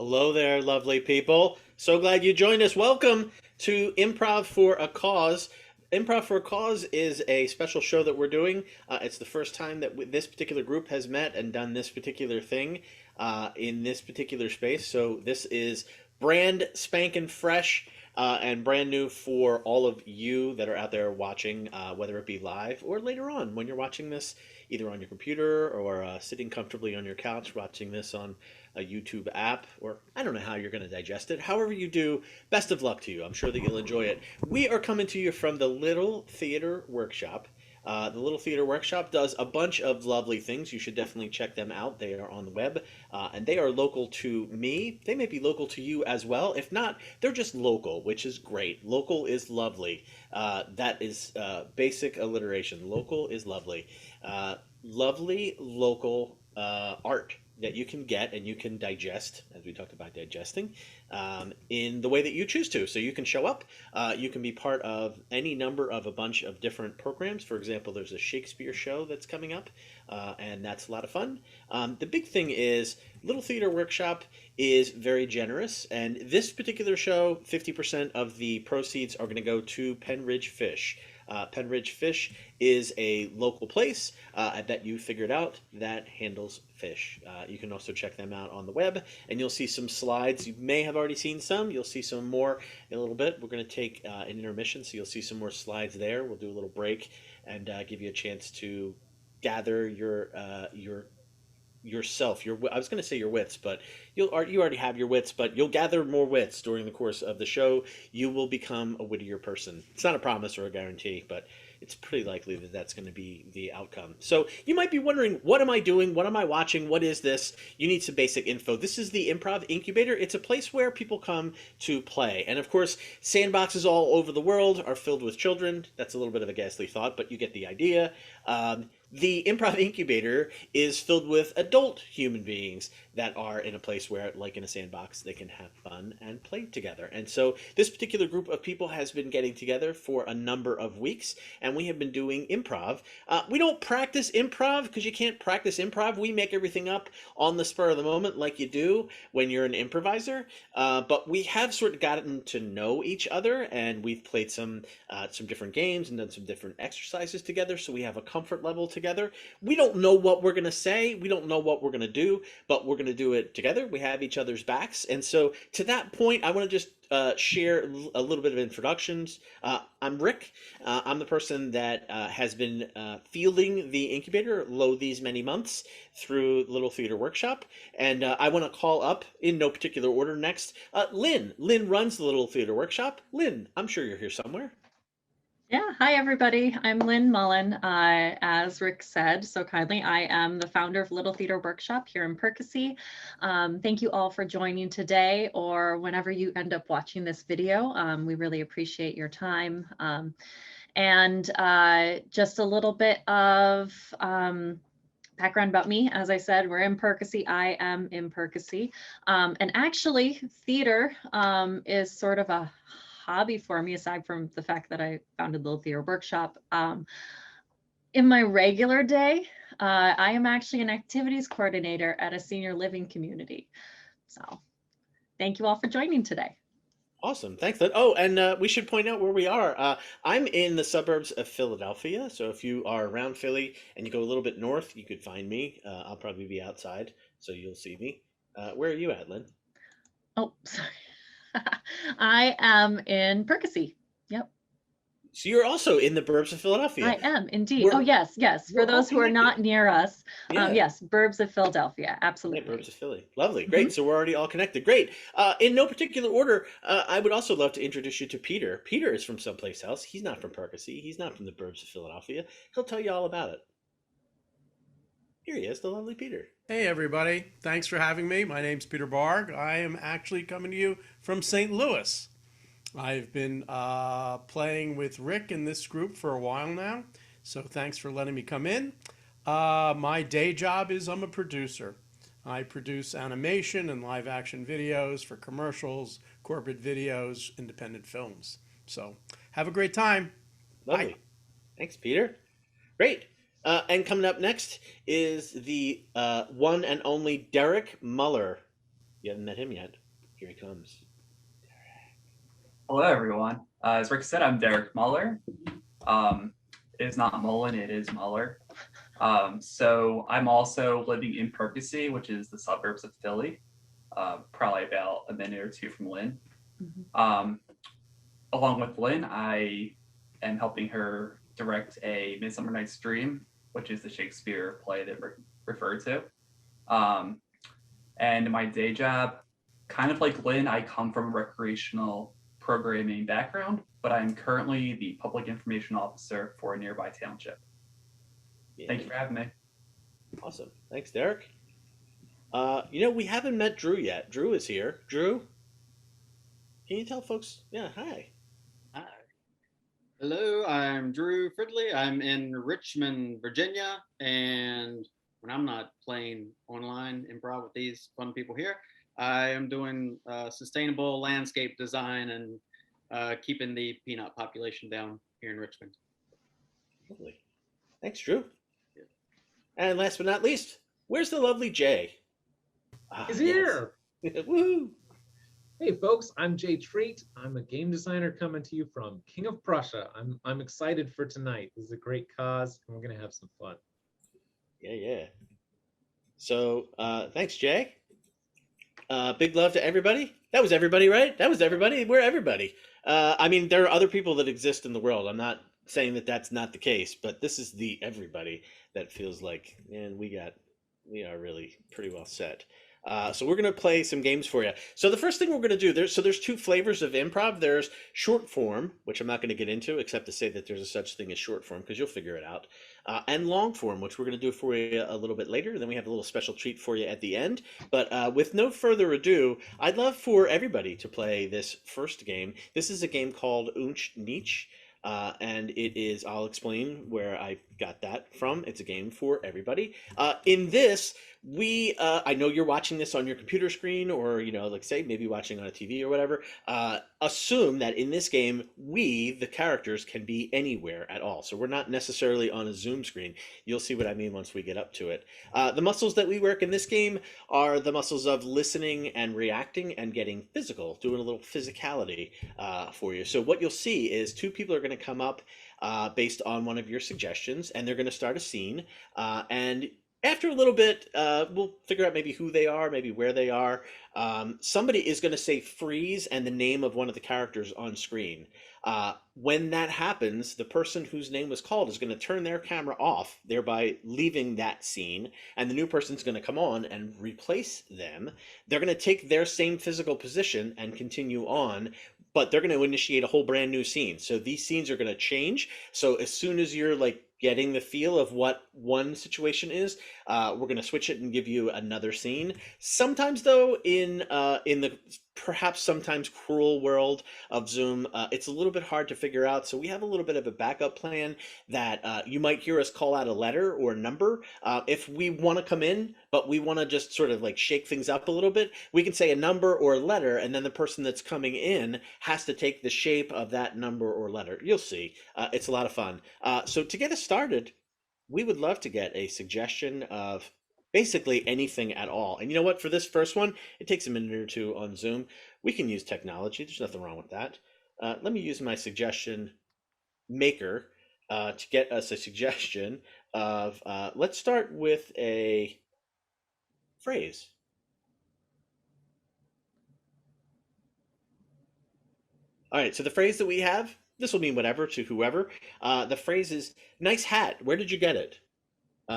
Hello there, lovely people. So glad you joined us. Welcome to Improv for a Cause. Improv for a Cause is a special show that we're doing. It's the first time that this particular group has met and done this particular thing in this particular space. So this is brand spanking fresh and brand new for all of you that are out there watching, whether it be live or later on when you're watching this either on your computer or sitting comfortably on your couch watching this on a YouTube app, or I don't know how you're going to digest it. However you do, best of luck to you. I'm sure that you'll enjoy it. We are coming to you from the Little Theater Workshop. The Little Theater Workshop does a bunch of lovely things. You should definitely check them out. They are on the web, and they are local to me. They may be local to you as well. If not, they're just local, which is great. Local is lovely. That is basic alliteration. Local is lovely. Lovely local art that you can get and you can digest, as we talked about digesting, in the way that you choose to. So you can show up, you can be part of any number of a bunch of different programs. For example, there's a Shakespeare show that's coming up, and that's a lot of fun. The big thing is Little Theater Workshop is very generous, and this particular show, 50% of the proceeds are going to go to Penridge Fish. Penridge Fish is a local place that you figured out that handles fish. You can also check them out on the web, and you'll see some slides. You may have already seen some. You'll see some more in a little bit. We're going to take an intermission, so you'll see some more slides there. We'll do a little break and give you a chance to gather your yourself. I was going to say your wits, but you already have your wits, but you'll gather more wits during the course of the show. You will become a wittier person. It's not a promise or a guarantee, but it's pretty likely that that's going to be the outcome. So you might be wondering, what am I doing? What am I watching? What is this? You need some basic info. This is the Improv Incubator. It's a place where people come to play. And of course, sandboxes all over the world are filled with children. That's a little bit of a ghastly thought, but you get the idea. The Improv Incubator is filled with adult human beings that are in a place where, like in a sandbox, they can have fun and play together. And so this particular group of people has been getting together for a number of weeks, and we have been doing improv. We don't practice improv because you can't practice improv. We make everything up on the spur of the moment like you do when you're an improviser. But we have sort of gotten to know each other, and we've played some different games and done some different exercises together, so we have a comfort level together. We don't know what we're going to say. We don't know what we're going to do, but we're going to do it together. We have each other's backs. And so to that point, I want to just share a little bit of introductions. I'm Rick. I'm the person that has been fielding the incubator these many months through Little Theater Workshop. And I want to call up, in no particular order, next, Lynn. Lynn runs the Little Theater Workshop. Lynn, I'm sure you're here somewhere. Yeah, hi everybody. I'm Lynn Mullen. As Rick said so kindly, I am the founder of Little Theater Workshop here in Percy. Thank you all for joining today or whenever you end up watching this video. We really appreciate your time. And just a little bit of background about me. As I said, we're in Percy. I am in Percy. And actually, theater is sort of a hobby for me, aside from the fact that I founded Little Theater Workshop. In my regular day, I am actually an activities coordinator at a senior living community. So thank you all for joining today. Awesome. Thanks. Oh, and we should point out where we are. I'm in the suburbs of Philadelphia. So if you are around Philly and you go a little bit north, you could find me. I'll probably be outside, so you'll see me. Where are you at, Lynn? Oh, sorry. I am in Percy. Yep, So you're also in the burbs of Philadelphia. I am indeed. We're Oh, yes, yes. For we're all those who are not connected. near us, Yeah. yes, Burbs of Philadelphia, Yeah, Burbs absolutely. of Philly. Lovely. Mhm. Great. So we're already all connected. Great. In no particular order, I would also love to introduce you to Peter. Peter is from someplace else. He's not from Percy. He's not from the Burbs of Philadelphia. He'll tell you all about it. Here he is, the lovely Peter. Hey everybody, thanks for having me. My name's Peter Barg. I am actually coming to you from St. Louis. I've been playing with Rick in this group for a while now, so thanks for letting me come in. My day job is I'm a producer. I produce animation and live action videos for commercials, corporate videos, independent films. So have a great time. Bye. Lovely. Thanks, Peter. Great. And coming up next is the one and only Derek Muller. You haven't met him yet. Here he comes. Hello, everyone. As Rick said, I'm Derek Muller. It is not Mullen, it is Muller. So I'm also living in Percy, which is the suburbs of Philly, probably about a minute or two from Lynn. Mhm. Along with Lynn, I am helping her direct a Midsummer Night's Dream, which is the Shakespeare play that Rick referred to. And my day job, kind of like Lynn, I come from a recreational programming background, but I'm currently the public information officer for a nearby township. Yeah. Thank you for having me. Awesome. Thanks, Derek. We haven't met Drew yet. Drew is here. Drew, can you tell folks? Yeah, hi. Hi. Hello, I'm Drew Fridley. I'm in Richmond, Virginia, and when I'm not playing online improv with these fun people here, I am doing sustainable landscape design and keeping the peanut population down here in Richmond. Lovely. Thanks, Drew. Yeah. And last but not least, where's the lovely Jay? He's Yes. here. Woohoo! Hey folks, I'm Jay Treat. I'm a game designer coming to you from King of Prussia. I'm excited for tonight. This is a great cause and we're gonna have some fun. Yeah. So thanks, Jay. Big love to everybody. That was everybody, right? That was everybody. We're everybody. I mean, there are other people that exist in the world. I'm not saying that that's not the case, but this is the everybody that feels like, man, we are really pretty well set. So we're gonna play some games for you. So the first thing we're gonna do there's two flavors of improv. There's short form, which I'm not gonna get into, except to say that there's a such thing as short form because you'll figure it out, and long form, which we're gonna do for you a little bit later. Then we have a little special treat for you at the end. But with no further ado, I'd love for everybody to play this first game. This is a game called Unch Nietzsche. And it is, I'll explain where I got that from. It's a game for everybody. In this, I know you're watching this on your computer screen or, like say, maybe watching on a TV or whatever. Assume that in this game, the characters, can be anywhere at all. So we're not necessarily on a Zoom screen. You'll see what I mean once we get up to it. The muscles that we work in this game are the muscles of listening and reacting and getting physical, doing a little physicality for you. So what you'll see is two people are going to come up based on one of your suggestions, and they're going to start a scene. And after a little bit, we'll figure out maybe who they are, maybe where they are. Somebody is going to say freeze and the name of one of the characters on screen. When that happens, the person whose name was called is going to turn their camera off, thereby leaving that scene, and the new person's going to come on and replace them. They're going to take their same physical position and continue on, but they're going to initiate a whole brand new scene. So these scenes are going to change. So as soon as you're like getting the feel of what one situation is, we're going to switch it and give you another scene. Sometimes though, in the perhaps sometimes cruel world of Zoom, it's a little bit hard to figure out. So we have a little bit of a backup plan that you might hear us call out a letter or a number. If we want to come in, but we want to just sort of like shake things up a little bit, we can say a number or a letter, and then the person that's coming in has to take the shape of that number or letter. You'll see. It's a lot of fun. So to get us started, we would love to get a suggestion of basically anything at all. And you know what? For this first one, it takes a minute or two on Zoom. We can use technology. There's nothing wrong with that. Let me use my suggestion maker to get us a suggestion of, let's start with a phrase. All right, so the phrase that we have, this will mean whatever to whoever. The phrase is nice hat. Where did you get it?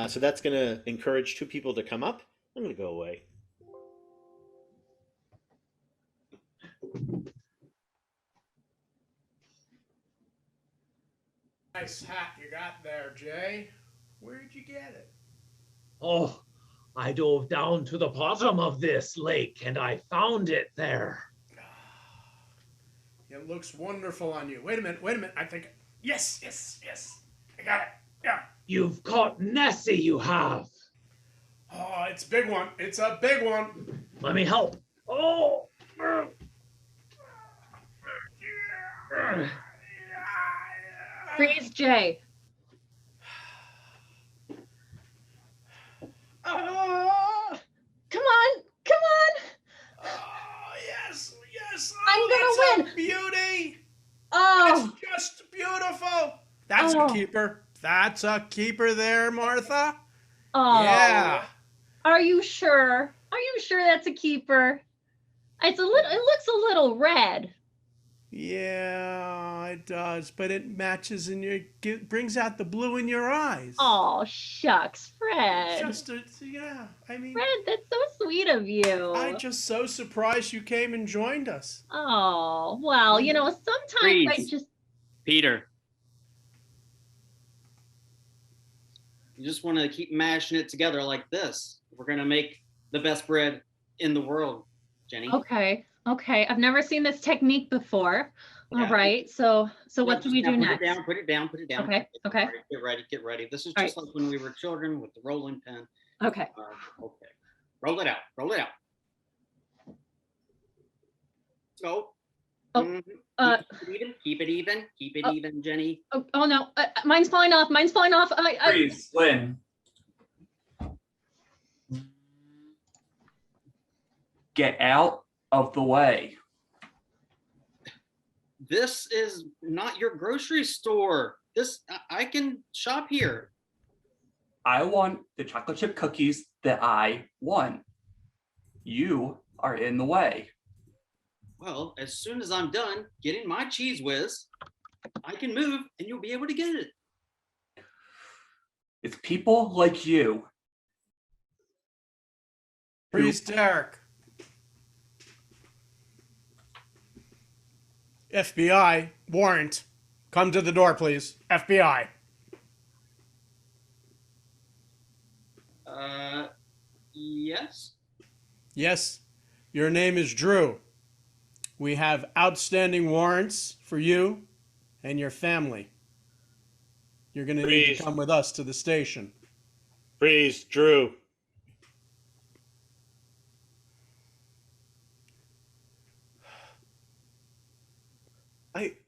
So that's going to encourage two people to come up. I'm going to go away. Nice hat you got there, Jay. Where'd you get it? Oh, I dove down to the bottom of this lake and I found it there. It looks wonderful on you. Wait a minute. I think, yes. I got it. Yeah. You've caught Nessie, you have. Oh, it's a big one. It's a big one. Let me help. Oh. Freeze, Jay. Come on. Oh, yes. I'm gonna that's a beauty. Oh, That's just beautiful. That's a keeper. That's a keeper there, Martha. oh. Yeah. Are you sure? Are you sure that's a keeper? It looks a little red. Yeah, it does, but it matches and brings out the blue in your eyes. Oh, shucks, Fred. Yeah, I mean, Fred, that's so sweet of you. I'm just so surprised you came and joined us. Oh, well, sometimes I Freeze. just. Peter. You just want to keep mashing it together like this. We're going to make the best bread in the world, Jenny. Okay. I've never seen this technique before. All Yeah. right. So what do we do Put next? Put it down. Okay. Get ready. This is All just like when we were children with the rolling pin. Okay. Okay. Roll it out. Go. Oh, Keep it even, Jenny. Oh no, mine's falling off. Freeze, Lynn. Get out of the way. This is not your grocery store. I can shop here. I want the chocolate chip cookies that I want. You are in the way. Well, as soon as I'm done getting my cheese whiz, I can move and you'll be able to get it. It's people like you. Freeze, Derek. FBI, warrant. Come to the door, please. FBI. Yes. Yes, your name is Drew. We have outstanding warrants for you and your family. You're going to need Freeze. to come with us to the station. Freeze, Drew.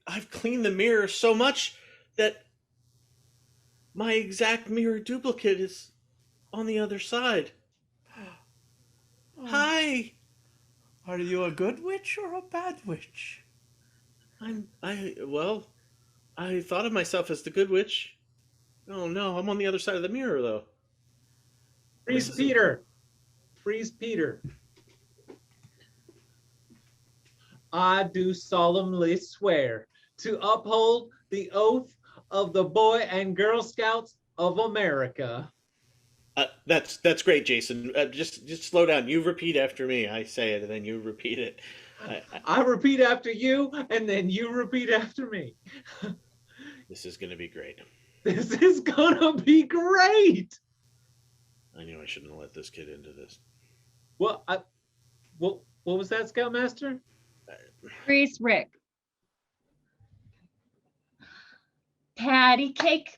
I've cleaned the mirror so much that my exact mirror duplicate is on the other side. Hi. Are you a good witch or a bad witch? I thought of myself as the good witch. Oh no, I'm on the other side of the mirror though. Freeze, Peter. Freeze, Peter. I do solemnly swear to uphold the oath of the Boy and Girl Scouts of America. That's great, Jason. Just slow down. You repeat after me. I say it, and then you repeat it. I repeat after you, and then you repeat after me. This is going to be great. This is gonna be great. I knew I shouldn't have let this kid into this. What was that, Scoutmaster? Freeze, Rick. Patty cake,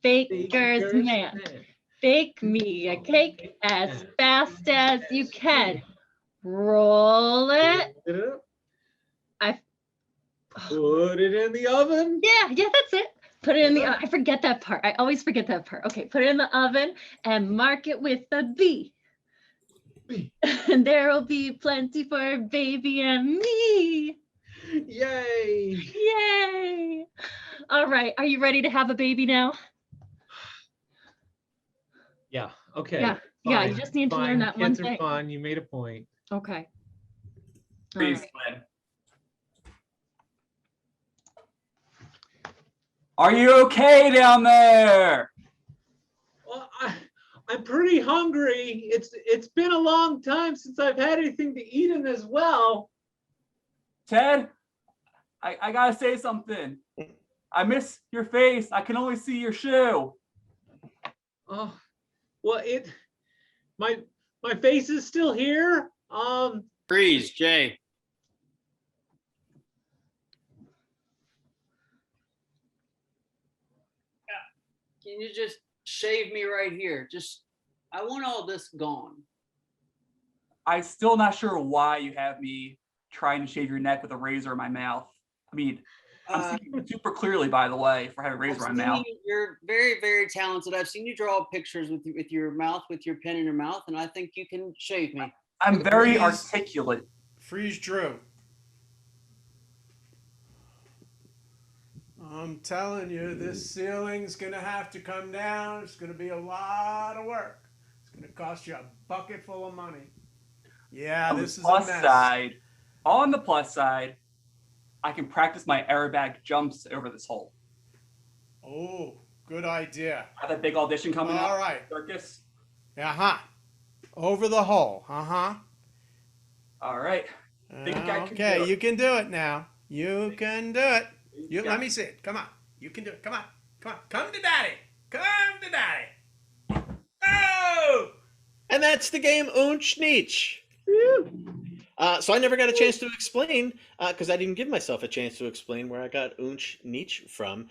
baker's man. Bake me a cake as fast as you can. Roll it. Put it in the oven. Yeah, that's it. Put it in the, I forget that part. I always forget that part. Okay, put it in the oven and mark it with a B. B. And there will be plenty for baby and me. Yay! Yay! All right, are you ready to have a baby now? Yeah. Okay. Yeah, yeah, you fine, just need to learn fine. that one Kids are thing. fun. You made a point. Okay. All Freeze, right. Lynn. Are you okay down there? Well, I'm pretty hungry. It's been a long time since I've had anything to eat in as well. Ted, I gotta say something. I miss your face. I can only see your shoe. Oh, well, my face is still here. Freeze, Jay. Can you just shave me right here? I want all this gone. I'm still not sure why you have me trying to shave your neck with a razor in my mouth. I mean, I'm seeing super clearly, by the way, for having a razor in my mouth. You're very, very talented. I've seen you draw pictures with your mouth, with your pen in your mouth, and I think you can shave me. I'm very Freeze. articulate. Freeze Drew. I'm telling you, this ceiling's gonna have to come down. It's gonna be a lot of work. It's gonna cost you a bucket full of money. Yeah, this is a mess. On the plus side, I can practice my airbag jumps over this hole. Oh, good idea. I have a big audition coming up. All right. Circus. Uh-huh. Over the hole. Uh-huh. All right. Think I can Okay, do it. you can do it now. You can do it. Yeah. Let me see it. Come on. You can do it. Come on. Come on. Come to daddy. Come to daddy. Oh! And that's the game Unch Neech. So I never got a chance to explain because I didn't give myself a chance to explain where I got Unch Neech from.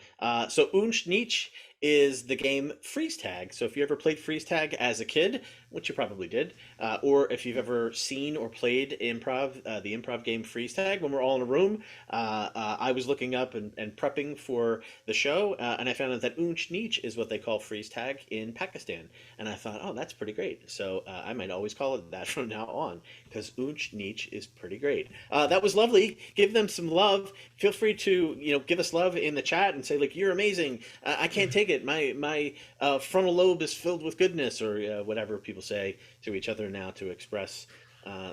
So Unch Neech is the game freeze tag. So if you ever played freeze tag as a kid, which you probably did, or if you've ever seen or played improv, the improv game freeze tag, when we're all in a room, I was looking up and prepping for the show, and I found out that Unch Neech is what they call freeze tag in Pakistan. And I thought, oh, that's pretty great. So I might always call it that from now on because Unch Neech is pretty great. That was lovely. Give them some love. Feel free to give us love in the chat and say like you're amazing. I can't take it. My frontal lobe is filled with goodness, or whatever people say to each other now to express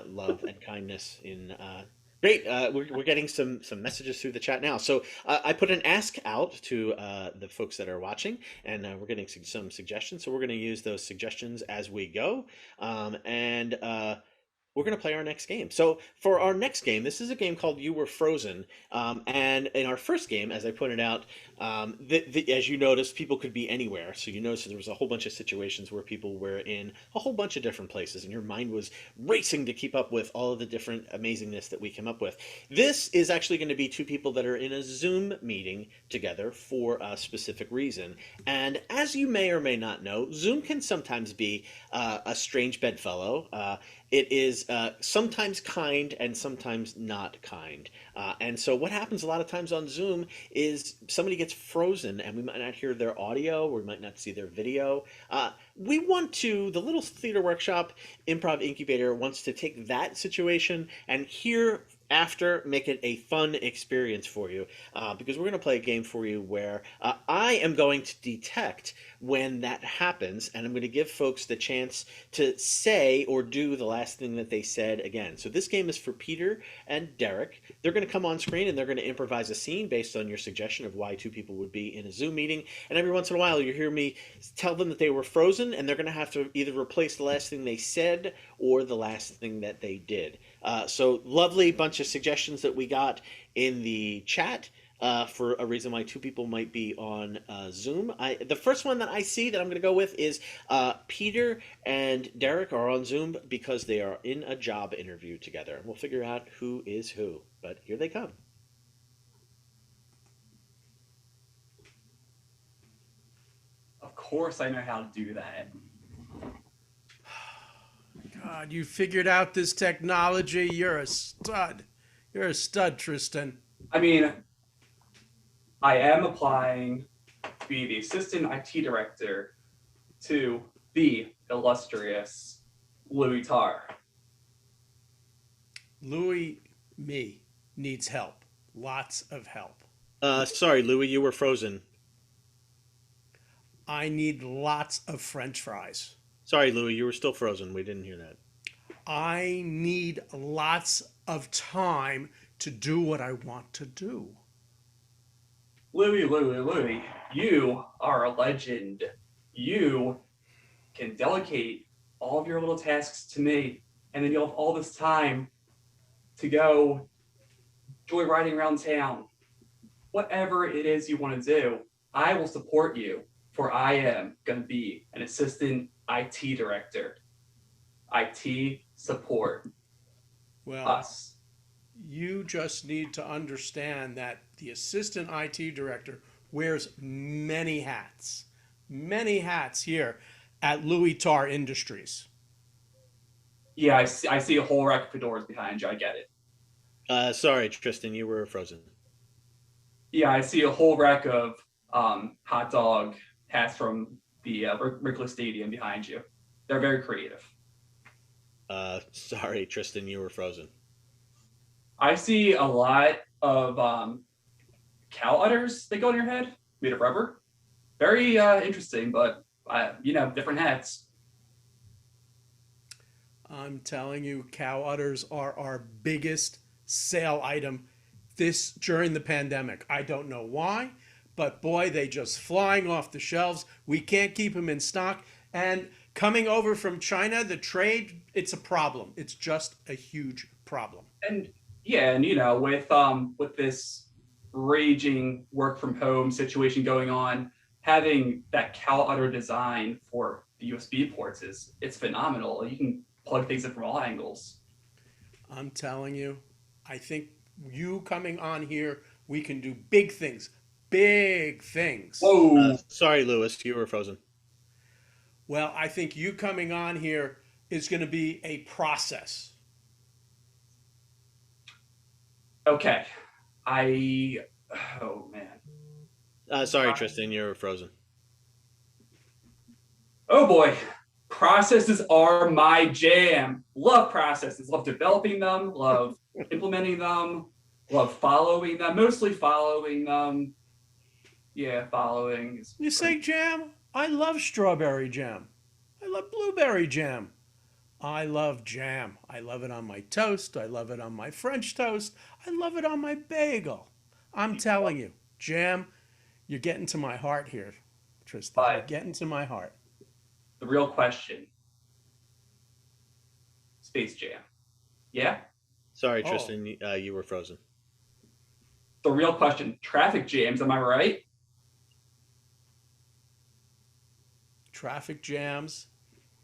love and kindness. Great. We're getting some messages through the chat now. So I put an ask out to the folks that are watching, and we're getting some suggestions. So we're going to use those suggestions as we go, and we're going to play our next game. So for our next game, this is a game called You Were Frozen. And in our first game, as I pointed out, as you noticed, people could be anywhere. So you noticed there was a whole bunch of situations where people were in a whole bunch of different places, and your mind was racing to keep up with all of the different amazingness that we came up with. This is actually going to be two people that are in a Zoom meeting together for a specific reason. And as you may or may not know, Zoom can sometimes be a strange bedfellow. It is sometimes kind and sometimes not kind. And so what happens a lot of times on Zoom is somebody gets frozen and we might not hear their audio, or we might not see their video. The Little Theater Workshop Improv Incubator wants to take that situation and make it a fun experience for you, because we're going to play a game for you where I am going to detect when that happens, and I'm going to give folks the chance to say or do the last thing that they said again. So this game is for Peter and Derek. They're going to come on screen and they're going to improvise a scene based on your suggestion of why two people would be in a Zoom meeting, and every once in a while you hear me tell them that they were frozen, and they're going to have to either replace the last thing they said or the last thing that they did. So lovely bunch of suggestions that we got in the chat for a reason why two people might be on Zoom. The first one that I see that I'm going to go with is Peter and Derek are on Zoom because they are in a job interview together. We'll figure out who is who, but here they come. Of course I know how to do that. God, you figured out this technology. You're a stud. You're a stud, Tristan. I mean, I am applying to be the assistant IT director to the illustrious Louis Tarr. Louis, me, needs help. Lots of help. Sorry, Louis, you were frozen. I need lots of French fries. Sorry, Louis, you were still frozen. We didn't hear that. I need lots of time to do what I want to do. Louis, you are a legend. You can delegate all of your little tasks to me, and then you'll have all this time to go joyriding around town. Whatever it is you want to do, I will support you, for I am going to be an assistant IT director. IT support Well, us. you just need to understand that the assistant IT director wears many hats here at Louis Tarr Industries. Yeah, I see a whole rack of fedoras behind you. I get it. Sorry, Tristan, you were frozen. Yeah, I see a whole rack of hot dog hats from the Wrigley Stadium behind you. They're very creative. Sorry, Tristan, you were frozen. I see a lot of cow udders that go on your head, made of rubber. Very interesting, but different hats. I'm telling you, cow udders are our biggest sale item during the pandemic. I don't know why, but boy, they just flying off the shelves. We can't keep them in stock. And coming over from China, the trade, it's a problem. It's just a huge problem. And with this raging work from home situation going on, having that cow udder design for the USB ports it's phenomenal. You can plug things in from all angles. I'm telling you, I think you coming on here, we can do big things. Big things. Whoa. Sorry, Louis, you were frozen. Well, I think you coming on here is going to be a process. Okay. Oh man. Sorry, Tristan, you were frozen. Oh boy. Processes are my jam. Love processes. Love developing them. Love implementing them. Love following them. Mostly following them. Yeah, following. You say jam? I love strawberry jam. I love blueberry jam. I love jam. I love it on my toast. I love it on my French toast. I love it on my bagel. I'm telling you, jam, you're getting to my heart here, Tristan. You're getting to my heart. The real question. Space Jam. Yeah? Sorry, Tristan, you were frozen. The real question. Traffic jams, am I right? Traffic jams,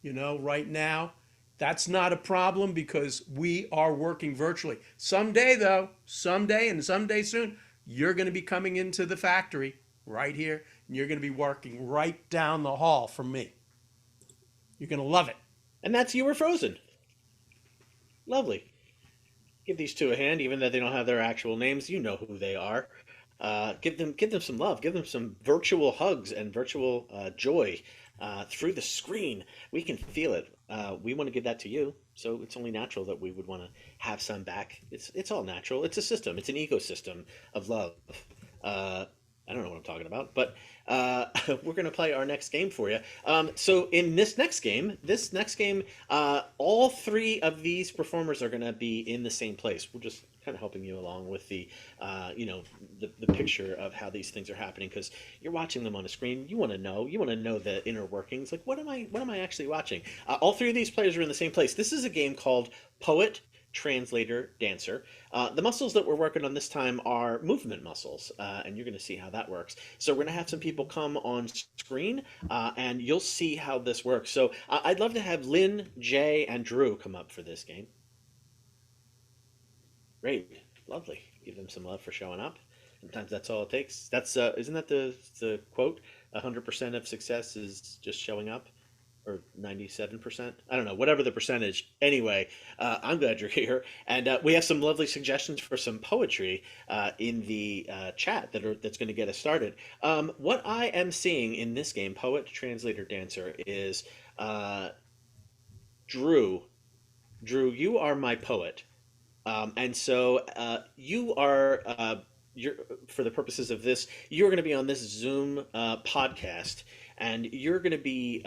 right now, that's not a problem because we are working virtually. Someday, though, and someday soon, you're going to be coming into the factory right here, and you're going to be working right down the hall from me. You're going to love it. And that's You Were Frozen. Lovely. Give these two a hand, even though they don't have their actual names. You know who they are. Give them some love. Give them some virtual hugs and virtual joy through the screen. We can feel it. We want to give that to you, so it's only natural that we would want to have some back. It's all natural. It's a system. It's an ecosystem of love. I don't know what I'm talking about, but we're going to play our next game for you. So in this next game, all three of these performers are going to be in the same place. We're just kind of helping you along with the picture of how these things are happening, because you're watching them on a screen. You want to know the inner workings. Like, what am I actually watching? All three of these players are in the same place. This is a game called Poet, Translator, Dancer. The muscles that we're working on this time are movement muscles, and you're going to see how that works. So we're going to have some people come on screen, and you'll see how this works. So I'd love to have Lynn, Jay, and Drew come up for this game. Great, lovely. Give them some love for showing up. Sometimes that's all it takes. That's isn't that the quote? 100% of success is just showing up. or 97%. I don't know, whatever the percentage. Anyway, I'm glad you're here. And we have some lovely suggestions for some poetry in the chat that's going to get us started. What I am seeing in this game, Poet, Translator, Dancer, is uh, Drew. Drew, you are my poet. And so you are, you're, for the purposes of this, you're going to be on this Zoom podcast, and you're going to be,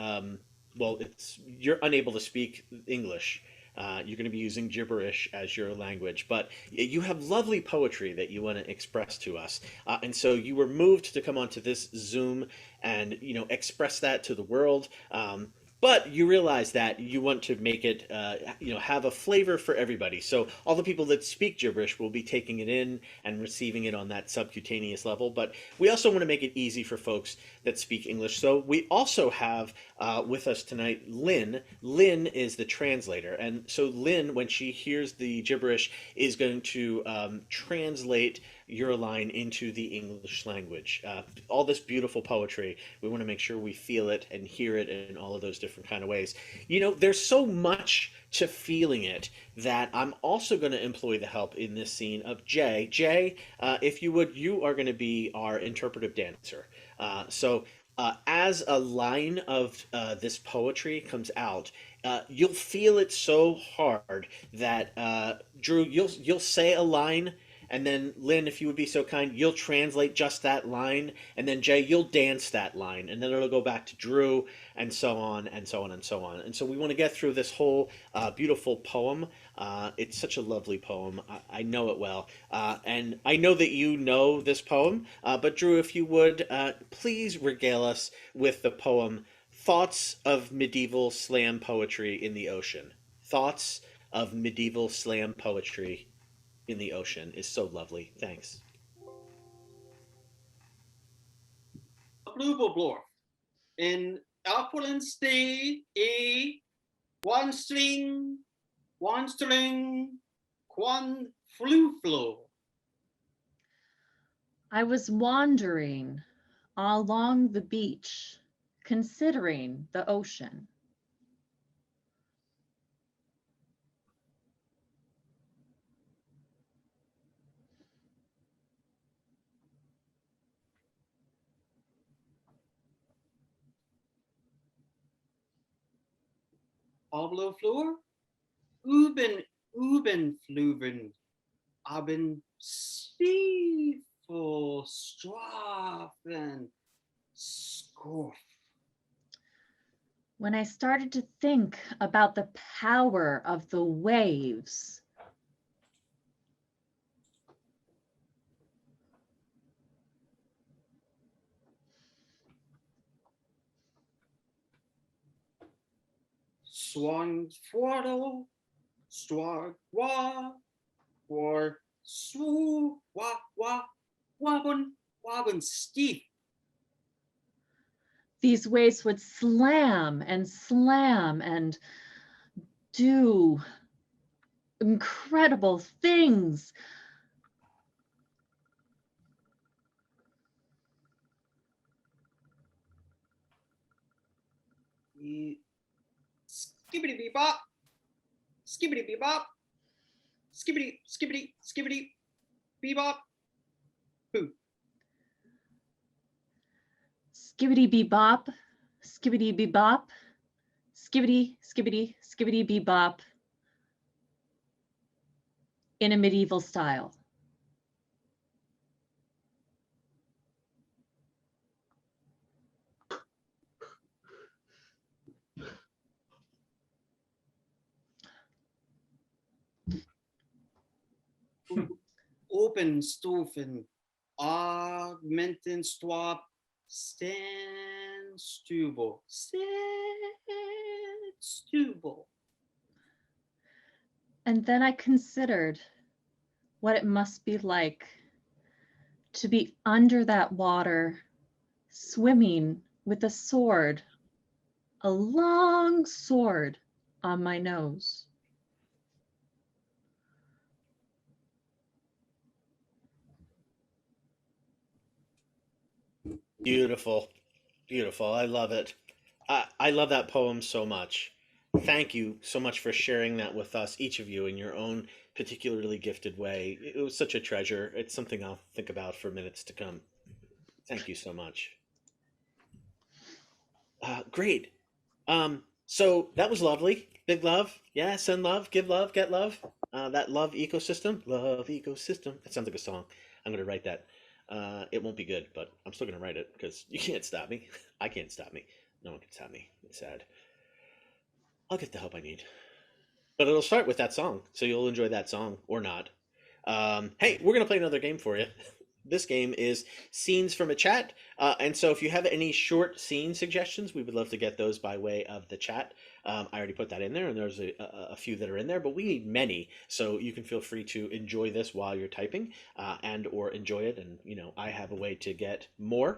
well, you're unable to speak English. You're going to be using gibberish as your language, but you have lovely poetry that you want to express to us, and so you were moved to come onto this Zoom and express that to the world. But you realize that you want to make it, have a flavor for everybody. So all the people that speak gibberish will be taking it in and receiving it on that subcutaneous level. But we also want to make it easy for folks that speak English. So we also have with us tonight Lynn. Lynn is the translator, and so Lynn, when she hears the gibberish, is going to translate your line into the English language. All this beautiful poetry, we want to make sure we feel it and hear it in all of those different kind of ways. There's so much to feeling it that I'm also going to employ the help in this scene of Jay. Jay, if you would, you are going to be our interpretive dancer. As a line of this poetry comes out, you'll feel it so hard that Drew, you'll say a line, and then Lynn, if you would be so kind, you'll translate just that line, and then Jay, you'll dance that line, and then it'll go back to Drew, and so on, and so on, and so on. And so we want to get through this whole beautiful poem. It's such a lovely poem. I know it well. And I know that you know this poem, but Drew, if you would, please regale us with the poem Thoughts of Medieval Slam Poetry in the Ocean. Thoughts of Medieval Slam Poetry in the Ocean is so lovely. Thanks. Blubberblorf. In Appelen stay a one string, quan flu. I was wandering along the beach, considering the ocean. Pablo Fleur, Uben Fluven, Aben Stiefel Strafen, Scorf. When I started to think about the power of the waves, Swan Fwaddle, Swagwa, or Swu Wabun Steep. these waves would slam and do incredible things. Skibbity bebop, skibbity bebop, skibbity bebop, poo. Skibbity bebop, skibbity bebop, skibbity bebop in a medieval style. Open Stufen, Augmenten Stwap, Stand Stubel, And then I considered what it must be like to be under that water, swimming with a sword, a long sword on my nose. Beautiful. Beautiful. I love it. I love that poem so much. Thank you so much for sharing that with us, each of you, in your own particularly gifted way. It was such a treasure. It's something I'll think about for minutes to come. Thank you so much. Great. So that was lovely. Big love. Yeah, send love, give love, get love. That love ecosystem. Love ecosystem. That sounds like a song. I'm going to write that. It won't be good, but I'm still going to write it because you can't stop me. I can't stop me. No one can stop me. It's sad. I'll get the help I need. But it'll start with that song, so you'll enjoy that song or not. Hey, we're gonna play another game for you. This game is scenes from a chat, and so if you have any short scene suggestions, we would love to get those by way of the chat. I already put that in there, and there's a few that are in there, but we need many, so you can feel free to enjoy this while you're typing, and or enjoy it. And I have a way to get more,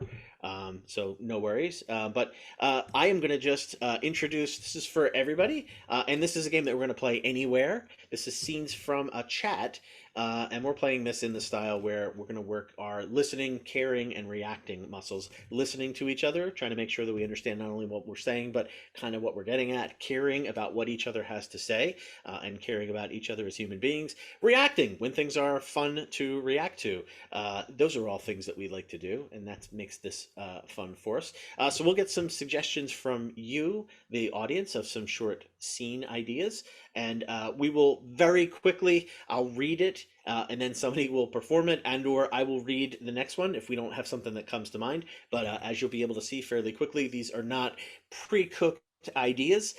so no worries. But I am going to just introduce. This is for everybody, and this is a game that we're going to play anywhere. This is scenes from a chat. And we're playing this in the style where we're going to work our listening, caring, and reacting muscles. Listening to each other, trying to make sure that we understand not only what we're saying, but kind of what we're getting at. Caring about what each other has to say, and caring about each other as human beings. Reacting when things are fun to react to. Those are all things that we like to do, and that makes this fun for us. So we'll get some suggestions from you, the audience, of some short scene ideas. And we will very quickly, I'll read it, and then somebody will perform it, and or I will read the next one if we don't have something that comes to mind. But as you'll be able to see fairly quickly, these are not pre-cooked ideas.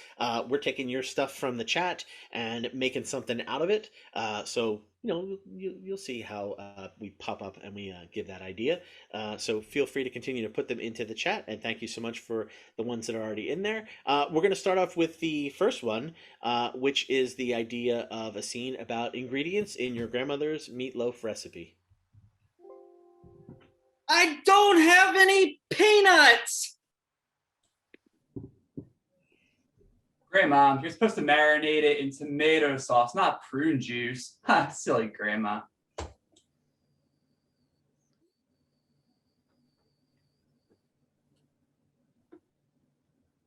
We're taking your stuff from the chat and making something out of it. So you'll see how we pop up and we give that idea. So feel free to continue to put them into the chat, and thank you so much for the ones that are already in there. We're going to start off with the first one, which is the idea of a scene about ingredients in your grandmother's meatloaf recipe. I don't have any peanuts. Grandma, you're supposed to marinate it in tomato sauce, not prune juice. Ha, silly grandma.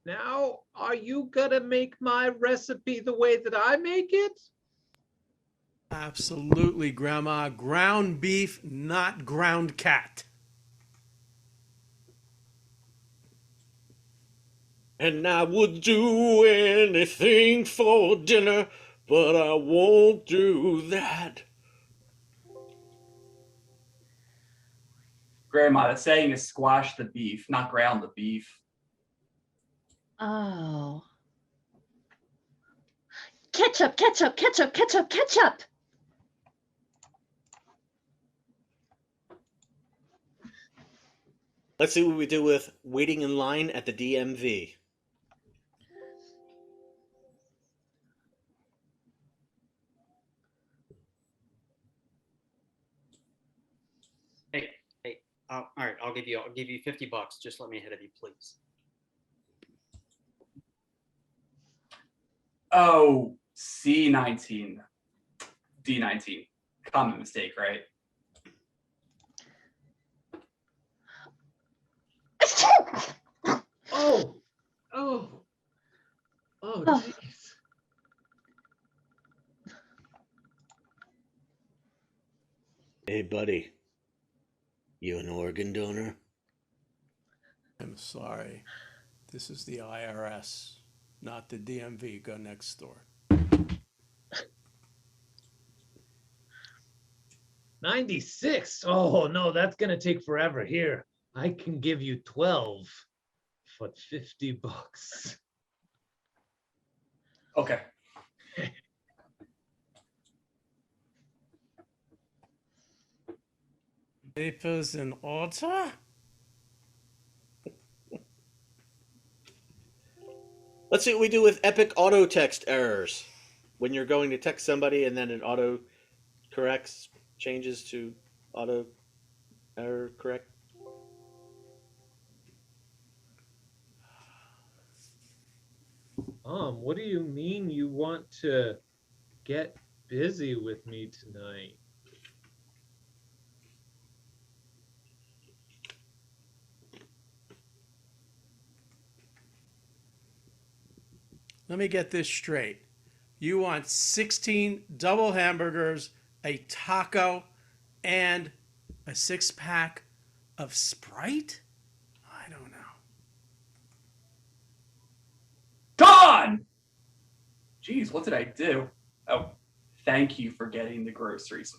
Now, are you gonna make my recipe the way that I make it? Absolutely, Grandma. Ground beef, not ground cat. And I would do anything for dinner, but I won't do that. Grandma, the saying is squash the beef, not ground the beef. Oh. Ketchup, ketchup, ketchup, ketchup, ketchup. Let's see what we do with waiting in line at the DMV. Hey, all right, I'll give you $50. Just let me ahead of you, please. Oh, C19, D19. Common mistake, right? Oh, oh, oh, jeez. Hey, buddy. You an organ donor? I'm sorry. This is the IRS, not the DMV. Go next door. 96. Oh no, that's gonna take forever. Here, I can give you 12 for $50. Okay. Papers in order? Let's see what we do with epic auto text errors. When you're going to text somebody and then it auto corrects, changes to auto error correct. What do you mean you want to get busy with me tonight? let me get this straight. You want 16 double hamburgers, a taco, and a 6-pack of Sprite? I don't know. Gone! Jeez, what did I do? Oh, thank you for getting the groceries.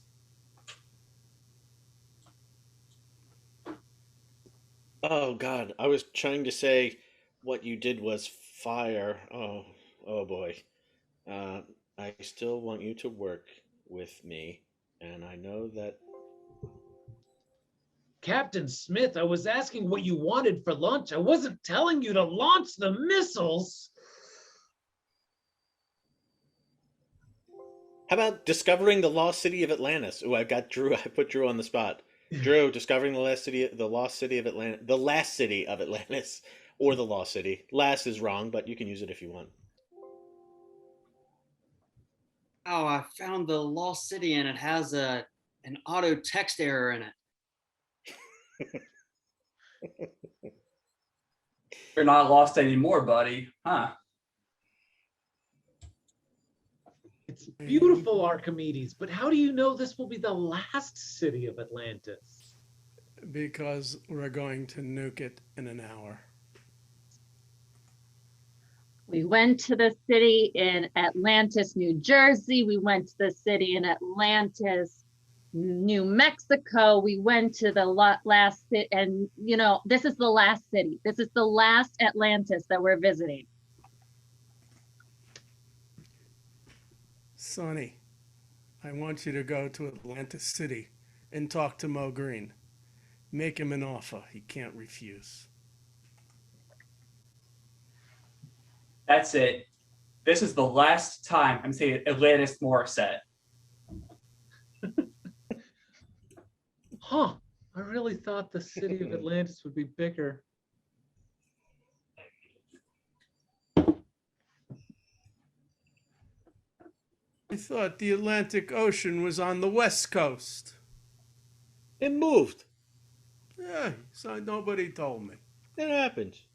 Oh God, I was trying to say what you did was fire. Oh boy. Uh, I still want you to work with me, and I know that. Captain Smith, I was asking what you wanted for lunch. I wasn't telling you to launch the missiles. How about discovering the lost city of Atlantis? Oh, I got Drew. I put Drew on the spot. Drew, discovering the lost city of Atlantis, the last city of Atlantis, or the lost city. Last is wrong, but you can use it if you want. Oh, I found the lost city and it has an auto text error in it. You're not lost anymore, buddy. Huh? It's beautiful, Archimedes, but how do you know this will be the last city of Atlantis? Because we're going to nuke it in an hour. We went to the city in Atlantis, New Jersey. We went to the city in Atlantis, New Mexico. We went to the last city, and this is the last city. This is the last Atlantis that we're visiting. Sonny, I want you to go to Atlantis City and talk to Mo Green. Make him an offer he can't refuse. That's it. This is the last time I'm saying Atlantis Morissette. Huh. I really thought the city of Atlantis would be bigger. I thought the Atlantic Ocean was on the west coast. It moved. Yeah, so nobody told me. It happens.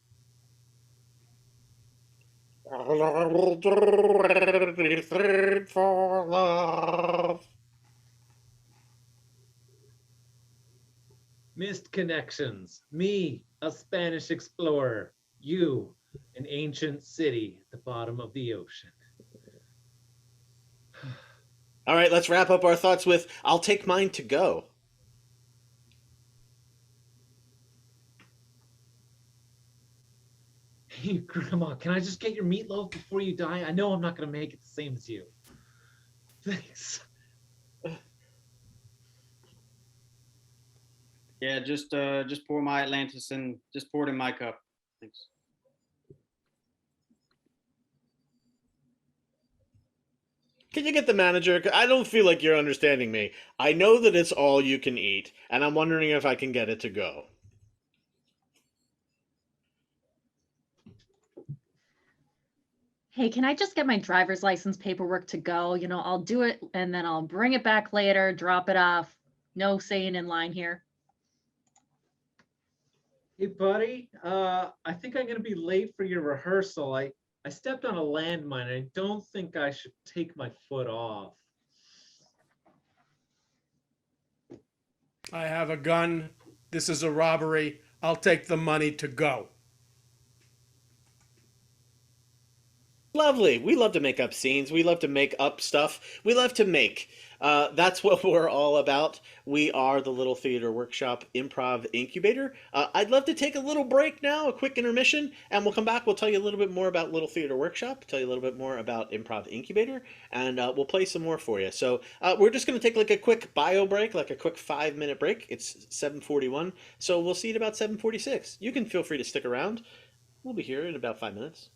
For love. Missed connections. Me, a Spanish explorer. You, an ancient city at the bottom of the ocean. All right, let's wrap up our thoughts with I'll take mine to go. Hey, Grandma, can I just get your meatloaf before you die? I know I'm not going to make it the same as you. Thanks. Yeah, just pour my Atlantis and just pour it in my cup. Thanks. Can you get the manager? I don't feel like you're understanding me. I know that it's all you can eat, and I'm wondering if I can get it to go. Hey, can I just get my driver's license paperwork to go? I'll do it and then I'll bring it back later, drop it off. No saying in line here. Hey, buddy, I think I'm going to be late for your rehearsal. I stepped on a landmine. I don't think I should take my foot off. I have a gun. This is a robbery. I'll take the money to go. Lovely. We love to make up scenes. We love to make up stuff. We love to make. That's what we're all about. We are the Little Theater Workshop Improv Incubator. I'd love to take a little break now, a quick intermission, and we'll come back. We'll tell you a little bit more about Little Theater Workshop, tell you a little bit more about Improv Incubator, and we'll play some more for you. So we're just going to take like a quick bio break, like a quick 5-minute break. It's 7:41, so we'll see you at about 7:46. You can feel free to stick around. We'll be here in about 5 minutes.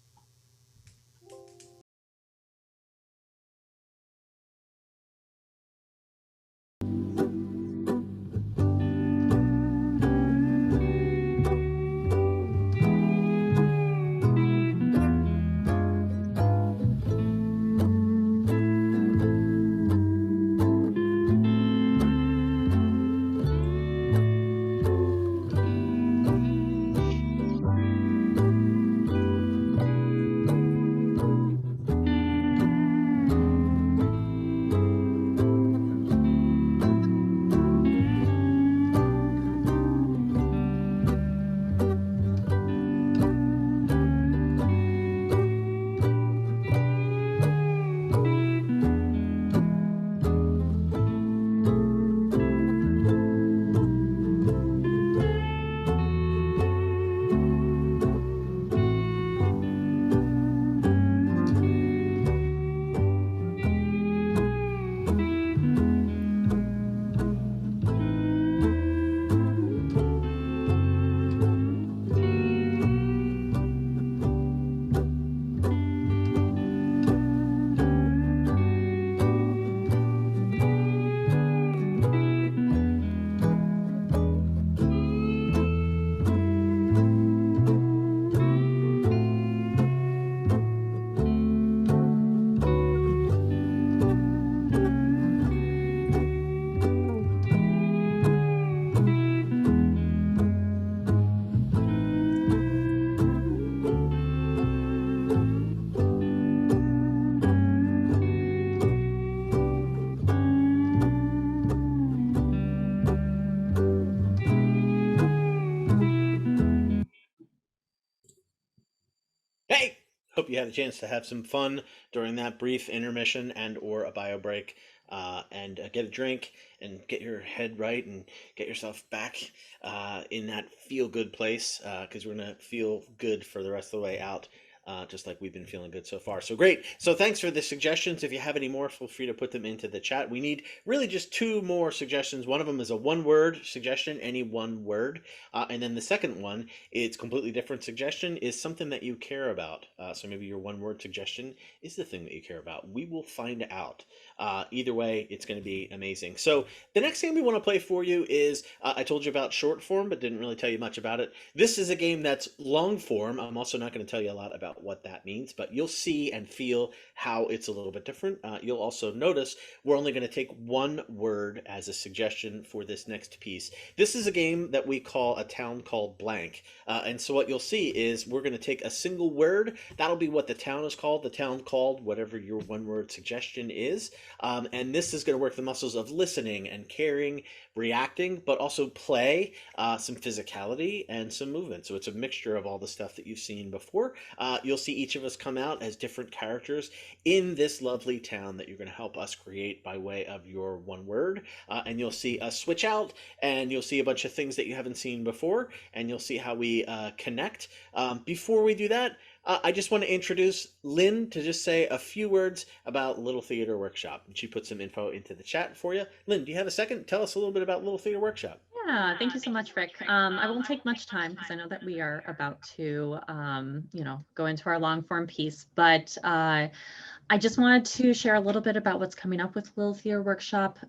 you had a chance to have some fun during that brief intermission and or a bio break, and get a drink and get your head right and get yourself back in that feel good place, because we're gonna feel good for the rest of the way out. Just like we've been feeling good so far. So great. So thanks for the suggestions. If you have any more, feel free to put them into the chat. We need really just 2 more suggestions. One of them is a 1-word suggestion, any 1 word. And then the second one, it's completely different suggestion, is something that you care about. So maybe your 1-word suggestion is the thing that you care about. We will find out. Either way, it's going to be amazing. So the next game we want to play for you is, I told you about short form, but didn't really tell you much about it. This is a game that's long form. I'm also not going to tell you a lot about what that means, but you'll see and feel how it's a little bit different. You'll also notice we're only going to take 1 word as a suggestion for this next piece. This is a game that we call A Town Called Blank. And so what you'll see is we're going to take a single word. That'll be what the town is called. The town called whatever your 1-word suggestion is. And this is going to work the muscles of listening and caring, reacting, but also play, some physicality, and some movement. So it's a mixture of all the stuff that you've seen before. You'll see each of us come out as different characters in this lovely town that you're going to help us create by way of your 1 word. And you'll see us switch out, and you'll see a bunch of things that you haven't seen before, and you'll see how we connect. Before we do that, I just want to introduce Lynn to just say a few words about Little Theater Workshop. And she put some info into the chat for you. Lynn, do you have a second? Tell us a little bit about Little Theater Workshop. Yeah, thank you so much, Rick. I won't take much time because I know that we are about to, go into our long form piece, but I just wanted to share a little bit about what's coming up with Little Theater Workshop.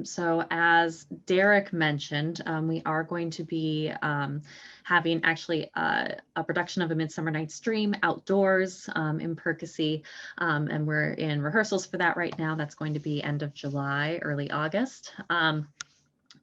So as Derek mentioned, we are going to be having actually a production of A Midsummer Night's Dream outdoors in Percy, and we're in rehearsals for that right now. That's going to be end of July, early August.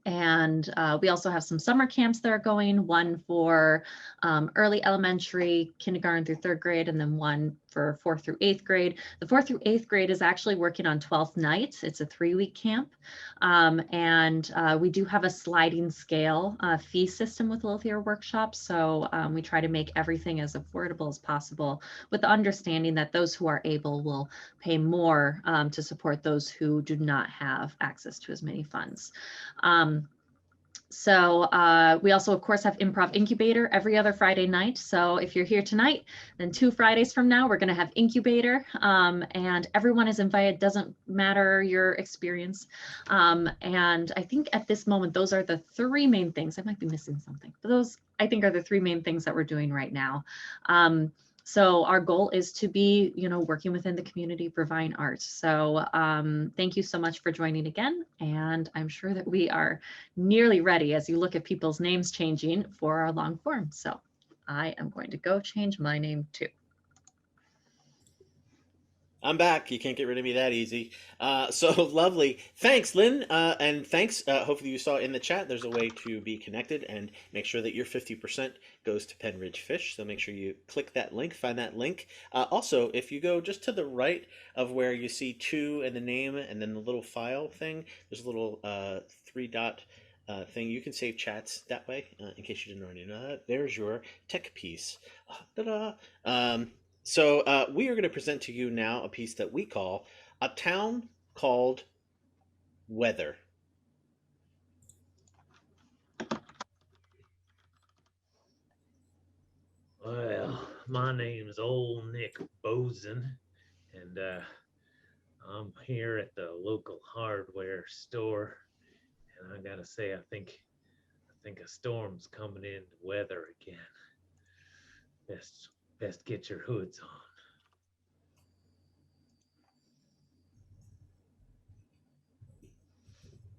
And we also have some summer camps that are going, one for early elementary, kindergarten through 3rd grade, and then one for 4th through 8th grade. The 4th through 8th grade is actually working on 12th night. It's a 3-week camp. And we do have a sliding scale fee system with Little Theater Workshop. So we try to make everything as affordable as possible, with the understanding that those who are able will pay more to support those who do not have access to as many funds. So we also, of course, have Improv Incubator every other Friday night. So if you're here tonight, then 2 Fridays from now, we're going to have Incubator, and everyone is invited. Doesn't matter your experience. And I think at this moment, those are the 3 main things. I might be missing something, but those I think are the 3 main things that we're doing right now. So our goal is to be, working within the community, providing art. So thank you so much for joining again. And I'm sure that we are nearly ready as you look at people's names changing for our long form. So I am going to go change my name too. I'm back. You can't get rid of me that easy. So lovely. Thanks, Lynn. And thanks. Hopefully you saw in the chat, there's a way to be connected and make sure that your 50% goes to Penridge Fish. So make sure you click that link, find that link. Also, if you go just to the right of where you see 2 and the name and then the little file thing, there's a little 3-dot thing. You can save chats that way, in case you didn't already know that. There's your tech piece. Ta-da! So we are going to present to you now a piece that we call A Town Called Weather. Well, my name's Old Nick Boson, and I'm here at the local hardware store. And I gotta say, I think a storm's coming in the weather again. Best get your hoods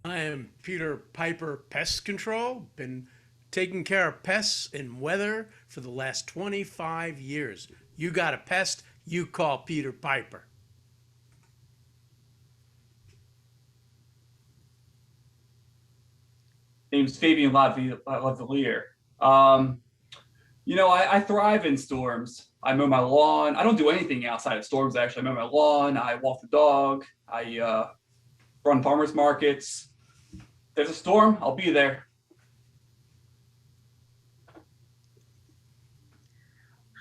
on. I am Peter Piper Pest Control. Been taking care of pests in weather for the last 25 years. You got a pest, you call Peter Piper. Name's Fabian Lavalier. I thrive in storms. I mow my lawn. I don't do anything outside of storms, actually. I mow my lawn. I walk the dog. I run farmers markets. If there's a storm, I'll be there.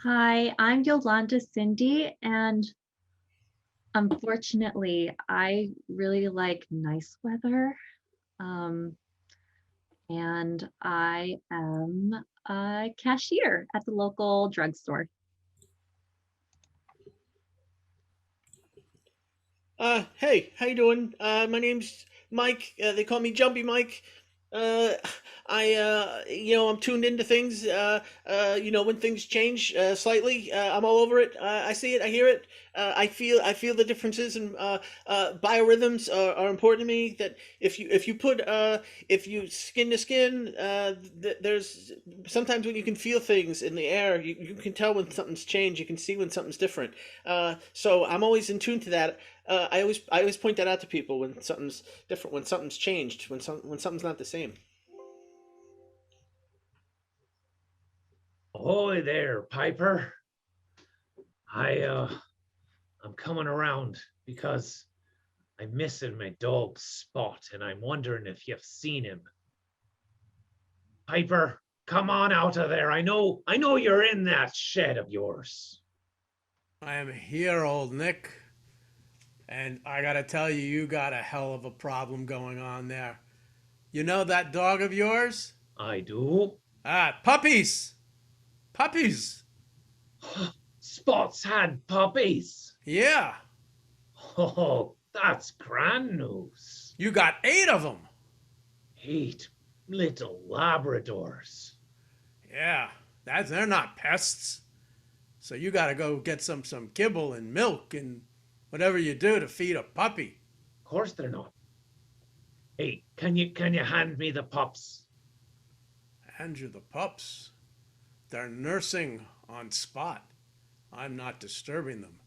Hi, I'm Yolanda Cindy, and unfortunately, I really like nice weather. Um, and I am a cashier at the local drugstore. Hey, how you doing? My name's Mike. They call me Jumpy Mike. Uh, I'm tuned into things. When things change slightly, I'm all over it. I see it, I hear it. I feel the differences, and biorhythms are important to me. That if you skin to skin, there's sometimes when you can feel things in the air, you can tell when something's changed. You can see when something's different. So I'm always in tune to that. I always point that out to people when something's different, when something's changed, when something's not the same. Ahoy there, Piper. I'm coming around because I'm missing my dog Spot, and I'm wondering if you've seen him. Piper, come on out of there. I know you're in that shed of yours. I am here, old Nick. And I gotta tell you, you got a hell of a problem going on there. You know that dog of yours? I do. Ah, puppies! Puppies! Spot's had puppies. Yeah, Oh, that's grand news. you got 8 of them. 8 little Labradors. Yeah, they're not pests. So you gotta go get some kibble and milk and whatever you do to feed a puppy. Of course they're not. Hey, can you hand me the pups? Hand you the pups. They're nursing on Spot. I'm not disturbing them.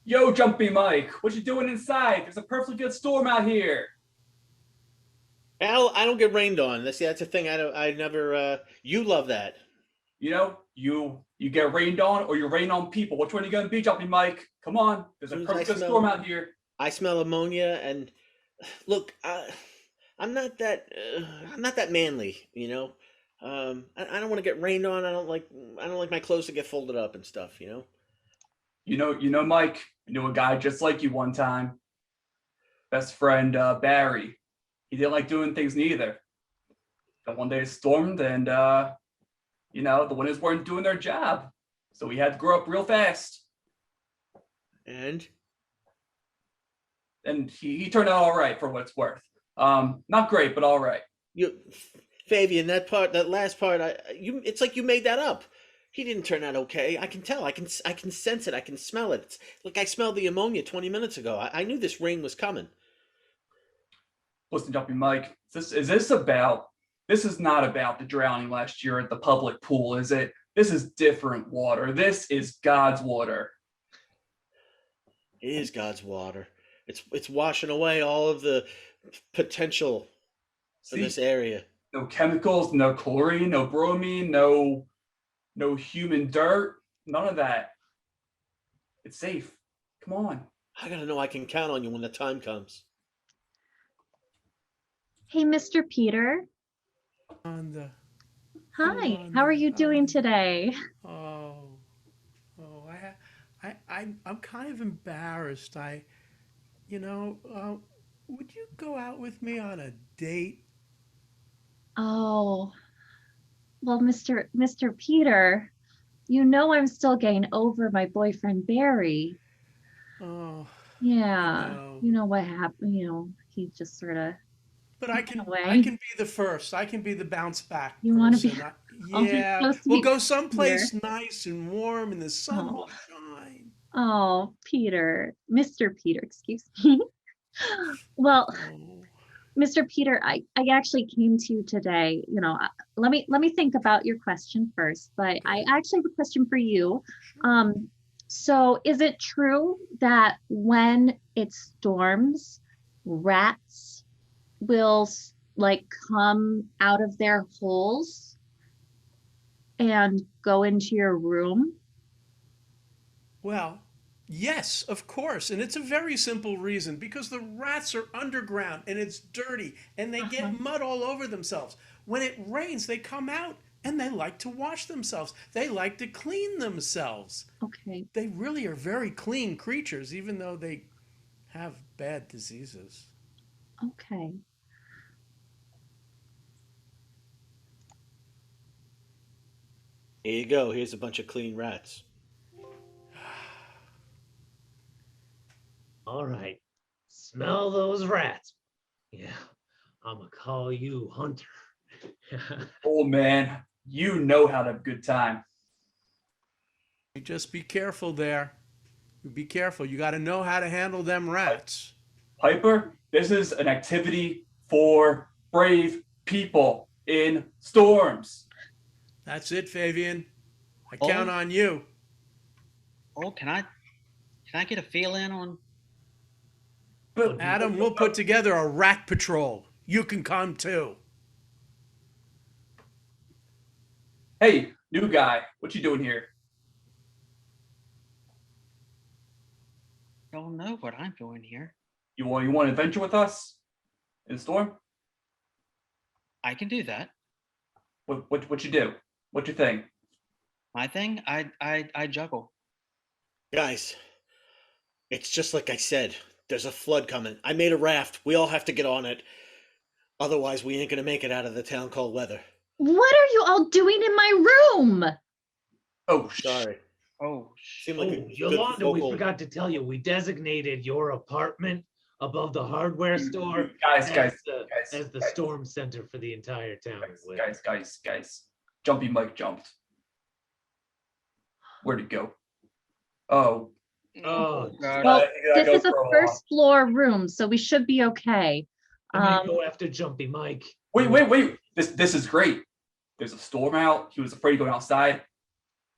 Yo, Jumpy Mike, what you doing inside? There's a perfectly good storm out here. Al, I don't get rained on. That's a thing. I don't. I never. You love that. You know, you get rained on or you rain on people. Which one are you gonna be, Jumpy Mike? Come on, there's a Soon as perfectly good storm out here. I smell ammonia, and look, I'm not that. I'm not that manly. I don't want to get rained on. I don't like my clothes to get folded up and stuff. You know, Mike. I knew a guy just like you one time. Best friend Barry. He didn't like doing things neither. Then one day it stormed, and the winners weren't doing their job, so he had to grow up real fast. And And he turned out all right for what it's worth. Not great, but all right. you, Fabian, that last part, it's like you made that up. He didn't turn out okay. I can tell. I can sense it. I can smell it. It's like I smelled the ammonia 20 minutes ago. I knew this rain was coming. Listen, Jumpy Mike, this is not about the drowning last year at the public pool, is it? This is different water. This is God's water. It is God's water. It's washing away all of the potential for See, this area. no chemicals, no chlorine, no bromine, no human dirt, none of that. It's safe. Come on. I gotta know I can count on you when the time comes. Hey, Mr. Peter. On the Hi, how are you doing today? oh I'm kind of embarrassed. Would you go out with me on a date? Oh, well, Mr. Peter, you know I'm still getting over my boyfriend Barry. Oh, Yeah, no. you know what happened, he just sort of But I can away. be the first. I can be the bounce back You want to be person. oh, you're Yeah, supposed to we'll be go Peter. someplace nice and warm and the sun Oh, will shine. oh, Peter, Mr. Peter, excuse me. Well, Oh, Mr. Peter, I actually came to you today. Let me think about your question first, but I okay. actually have a question for you. Sure. So is it true that when it storms, rats will like come out of their holes and go into your room? Well, yes, of course. And it's a very simple reason because the rats are underground and it's dirty and they Uh-huh. get mud all over themselves. When it rains, they come out and they like to wash themselves. They like to clean themselves. Okay. They really are very clean creatures, even though they have bad diseases. Okay. Here you go. Here's a bunch of clean rats. All right. Smell those rats. Yeah, I'm gonna call you Hunter. Oh man, you know how to have a good time. You just be careful there. Be careful. You got to know how to handle them rats. Piper, this is an activity for brave people in storms. That's it, Fabian. I Oh. count on you. Oh, can I get a feel in on? But Adam, we'll put together a rat patrol. You can come too. hey, new guy, what you doing here? Don't know what I'm doing here. You want to adventure with us in the storm? I can do that. What you do? What's your thing? My thing, I juggle. Guys, it's just like I said. There's a flood coming. I made a raft. We all have to get on it. Otherwise, we ain't gonna make it out of the town cold weather. What are you all doing in my room? Oh, Sorry. Oh, Seemed like a Oh, good Yolanda, we vocal- forgot to tell you, we designated your apartment above the hardware store guys, as the storm center for the entire town. guys. Jumpy Mike jumped. Where'd it go? Oh, Oh, God. Well, I this go is a for a first floor room, so we should be okay. I'm gonna go after Jumpy Mike. Wait. This is great. There's a storm out. He was afraid of going outside.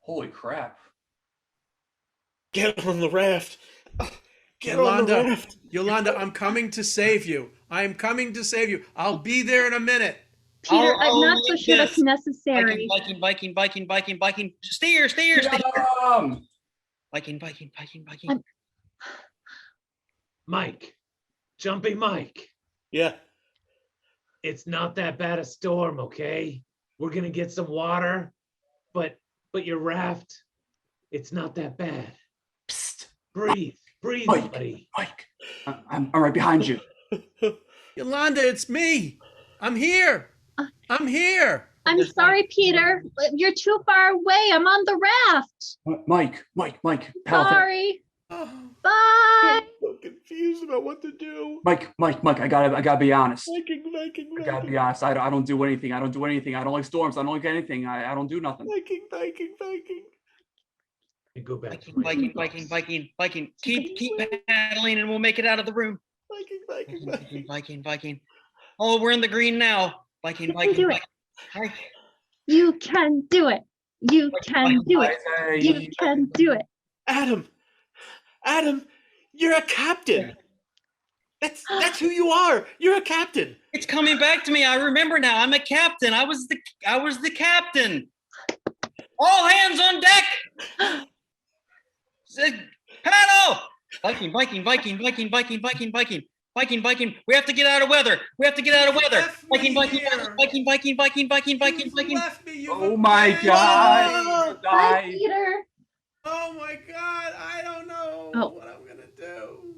Holy crap. Get on the raft. Get on the raft. Yolanda, I'm coming to save you. I'm coming to save you. I'll be there in a minute. Peter, I'm I'll not so leave sure that's this. necessary. Viking. Steer. Yum! Viking. Mike, Jumpy Mike, Yeah. it's not that bad a storm, okay? We're gonna get some water, but your raft, it's not that bad. Psst. Breathe, Mike. buddy. Mike, I'm right behind you. Yolanda, it's me. I'm here. I'm here. I'm There's sorry, Peter. You're too far away. I'm on the raft. Mike, pal. Sorry. Oh, Bye. I'm so confused about what to do. Mike, I gotta be honest. Viking. I gotta be honest. I don't do anything. I don't like storms. I don't like anything. I don't do nothing. Viking. You go back to my Viking. Keep paddling and we'll make it out of the room. Viking. Viking. Oh, we're in the green now. Viking. do it. Hi. You can do it. You can do it. You can do it. Adam, you're a captain. That's who you are. You're a captain. It's coming back to me. I remember now. I'm a captain. I was the captain. All hands on deck. Paddle. Viking. We have to get out of weather. Viking. you left me. You Oh my abandoned God. me. Bye, Die. Peter. Oh my God. I don't know what I'm going to do.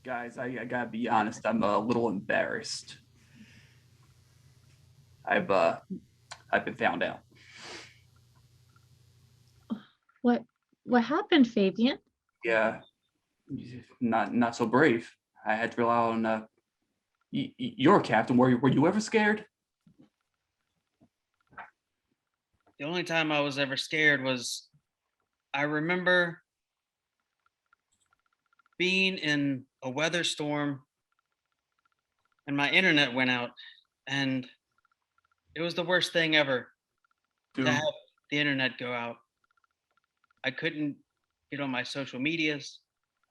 Guys, I gotta be honest. I'm a little embarrassed. I've been found out. What happened, Fabian? Yeah, not so brave. I had to rely on. You're a captain. Were you ever scared? The only time I was ever scared was I remember being in a weather storm and my internet went out, and it was the worst thing ever Dude, to have the internet go out. I couldn't get on my social medias.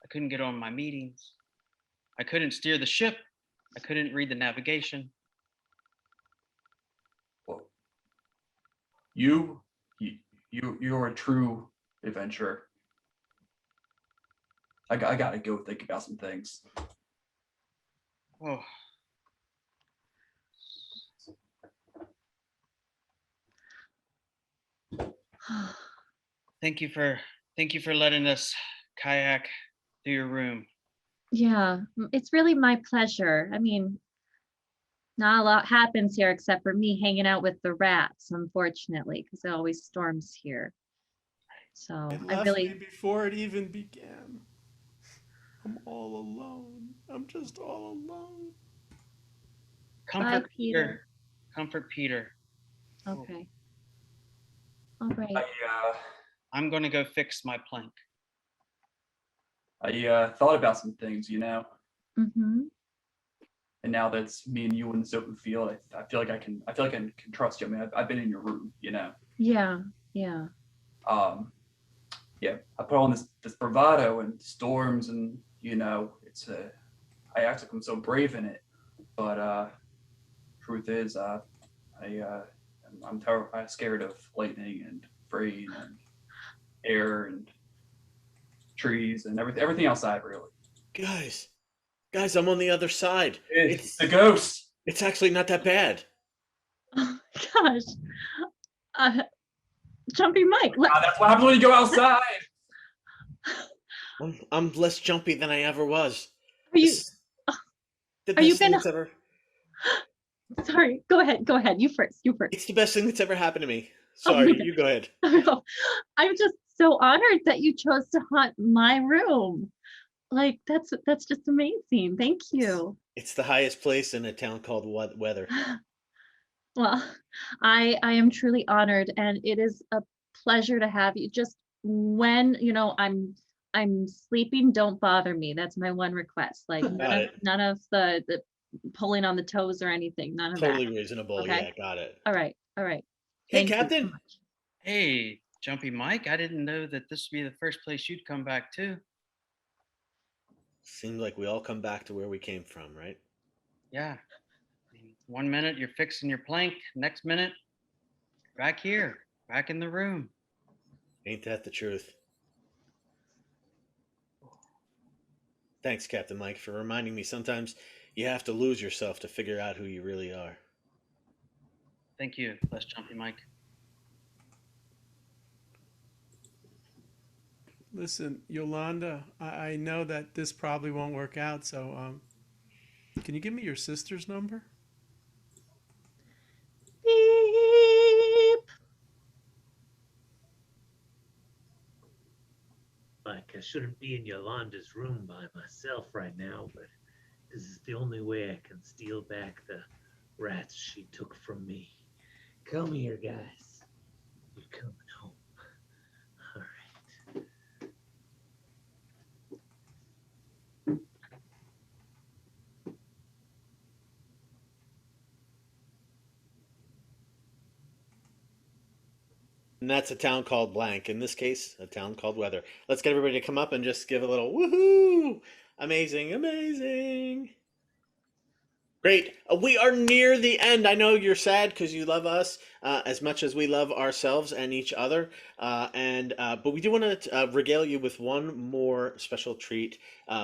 I couldn't get on my meetings. I couldn't steer the ship. I couldn't read the navigation. well, you're a true adventurer. I gotta go think about some things. Oh, Thank you for letting us kayak through your room. Yeah, it's really my pleasure. I mean, not a lot happens here except for me hanging out with the rats, unfortunately, because it always storms here. So It I left me really, before it even began. I'm all alone. I'm just all alone. bye, Comfort Peter. Comfort Peter. Okay. All I right. I'm going to go fix my plank. thought about some things, you know, Mm-hmm. and now that's me and you in this open field. I feel like I feel like I can trust you. I mean, I've been in your room, you know. Yeah. Yeah. Um, yeah, I put on this bravado and storms, and you know, I act like I'm so brave in it, but truth is, I'm terrified, scared of lightning and rain and air and trees and everything outside. Really, Guys, guys, I'm on the other side. it's the ghost. It's actually not that bad. Oh my gosh. Uh, Jumpy Mike, That's what happens when you go outside. I'm less jumpy than I ever was. are you This- the are you best thing gonna that's ever. sorry, go ahead. Go ahead. You first. You first. It's the best thing that's ever happened to me. Oh my Sorry, God. you go ahead. I'm just so honored that you chose to haunt my room. Like that's just amazing. Thank you. It's the highest place in a town called Weather. Well, I am truly honored, and it is a pleasure to have you. Just when I'm sleeping, don't bother me. That's my one request. Like Got it. none of the pulling on the toes or anything. None of that. Totally reasonable. Okay. Yeah, got it. All right. All right. Hey, Thank you so Captain. much. Hey, Jumpy Mike, I didn't know that this would be the first place you'd come back to. Seems like we all come back to where we came from, right? Yeah. I mean, 1 minute you're fixing your plank, next minute, back here, back in the room. Ain't that the truth? Thanks, Captain Mike, for reminding me sometimes you have to lose yourself to figure out who you really are. Thank you, Les Jumpy Mike. Listen, Yolanda, I know that this probably won't work out, so can you give me your sister's number? Beep. Like I shouldn't be in Yolanda's room by myself right now, but this is the only way I can steal back the rats she took from me. Come here, guys. You're coming home. All right. And that's a town called blank. In this case, a town called Weather. Let's get everybody to come up and just give a little woohoo! Amazing, amazing. Great. We are near the end. I know you're sad because you love us as much as we love ourselves and each other. But we do want to regale you with one more special treat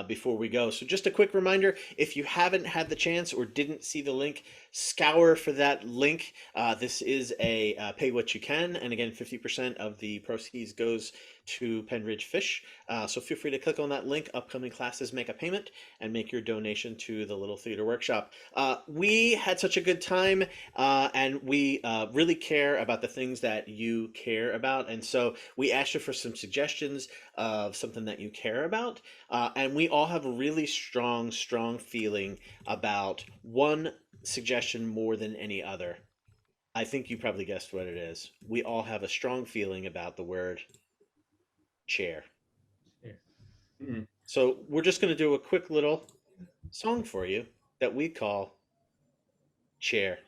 before we go. So just a quick reminder, if you haven't had the chance or didn't see the link, scour for that link. This is a pay what you can. And again, 50% of the proceeds goes to Penridge Fish. So feel free to click on that link. Upcoming classes, make a payment, and make your donation to the Little Theater Workshop. We had such a good time, and we really care about the things that you care about. And so we asked you for some suggestions of something that you care about. And we all have a really strong feeling about one suggestion more than any other. I think you probably guessed what it is. We all have a strong feeling about the word chair. Yeah. So we're just going to do a quick little song for you that we call Chair.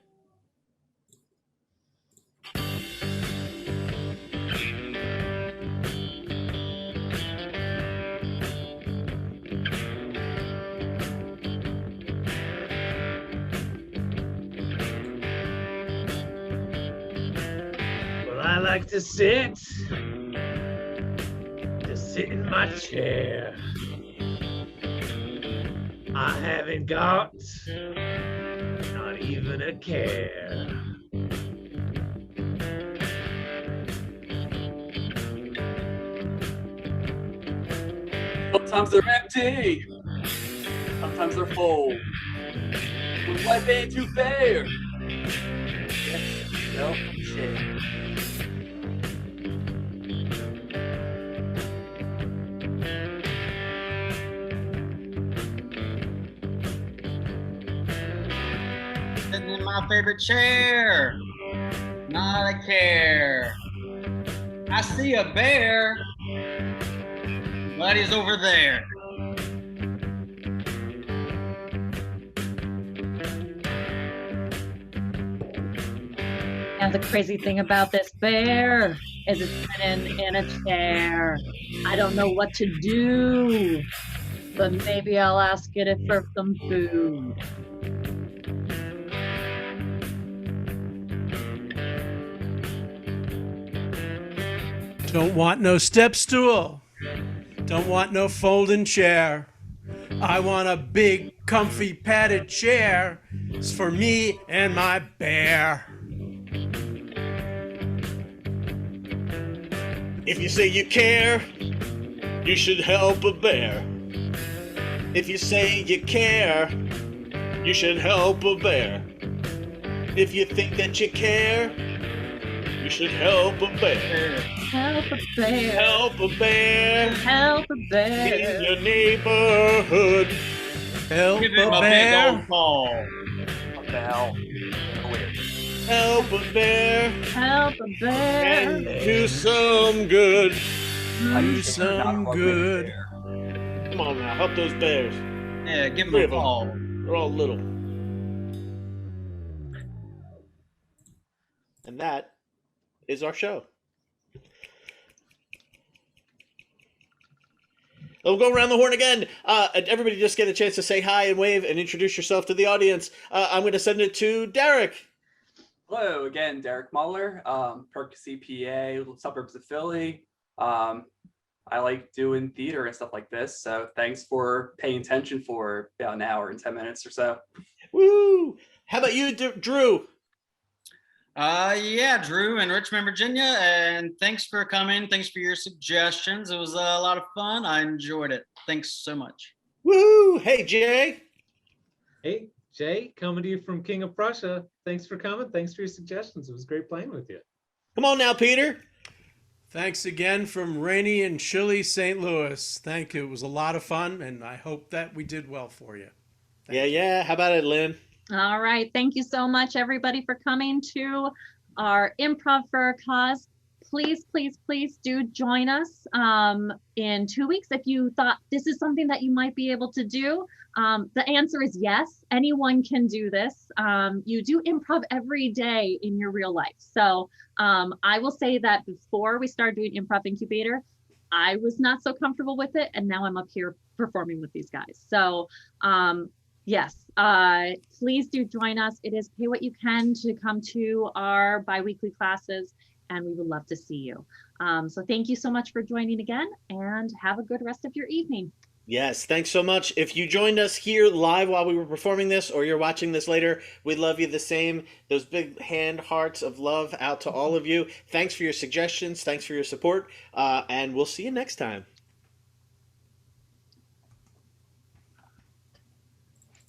Well, I like to sit in my chair. I haven't got not even a care. Sometimes they're empty. Sometimes they're full. When life ain't too fair. Well, shit. Sitting in my favorite chair. Not a care. I see a bear, but he's over there. And the crazy thing about this bear is it's sitting in a chair. I don't know what to do, but maybe I'll ask it for some food. Don't want no step stool. Don't want no folding chair. I want a big, comfy, padded chair. It's for me and my bear. If you say you care, you should help a bear. If you say you care, you should help a bear. If you think that you care, you should help a bear. Help a bear. Help a bear Help a in bear. your neighborhood. Help Give him a a big bear. old call. What the hell? Weird. Help a bear Help a bear. and do some good. Do some good. Come on now, help those bears. Yeah, give him Three a of them. call. They're all little. And that is our show. We'll go around the horn again. Everybody just get a chance to say hi and wave and introduce yourself to the audience. I'm going to send it to Derek. Hello again, Derek Muller, Percy, PA, suburbs of Philly. I like doing theater and stuff like this, so thanks for paying attention for about an hour and 10 minutes or so. Woo! How about you, Drew? Yeah, Drew in Richmond, Virginia, and thanks for coming. Thanks for your suggestions. It was a lot of fun. I enjoyed it. Thanks so much. Woo! Hey, Jay. Hey, Jay, coming to you from King of Prussia. Thanks for coming. Thanks for your suggestions. It was great playing with you. Come on now, Peter. Thanks again from rainy and chilly St. Louis. Thank you. It was a lot of fun, and I hope that we did well for you. Yeah. How about it, Lynn? All right. Thank you so much, everybody, for coming to our Improv for a Cause. Please, please, please do join us in 2 weeks if you thought this is something that you might be able to do. The answer is yes. Anyone can do this. You do improv every day in your real life. So I will say that before we started doing Improv Incubator, I was not so comfortable with it. And now I'm up here performing with these guys. So yes, please do join us. It is pay what you can to come to our biweekly classes, and we would love to see you. So thank you so much for joining again, and have a good rest of your evening. Yes, thanks so much. If you joined us here live while we were performing this, or you're watching this later, we love you the same. Those big hand hearts of love out to all of you. Thanks for your suggestions. Thanks for your support. And we'll see you next time.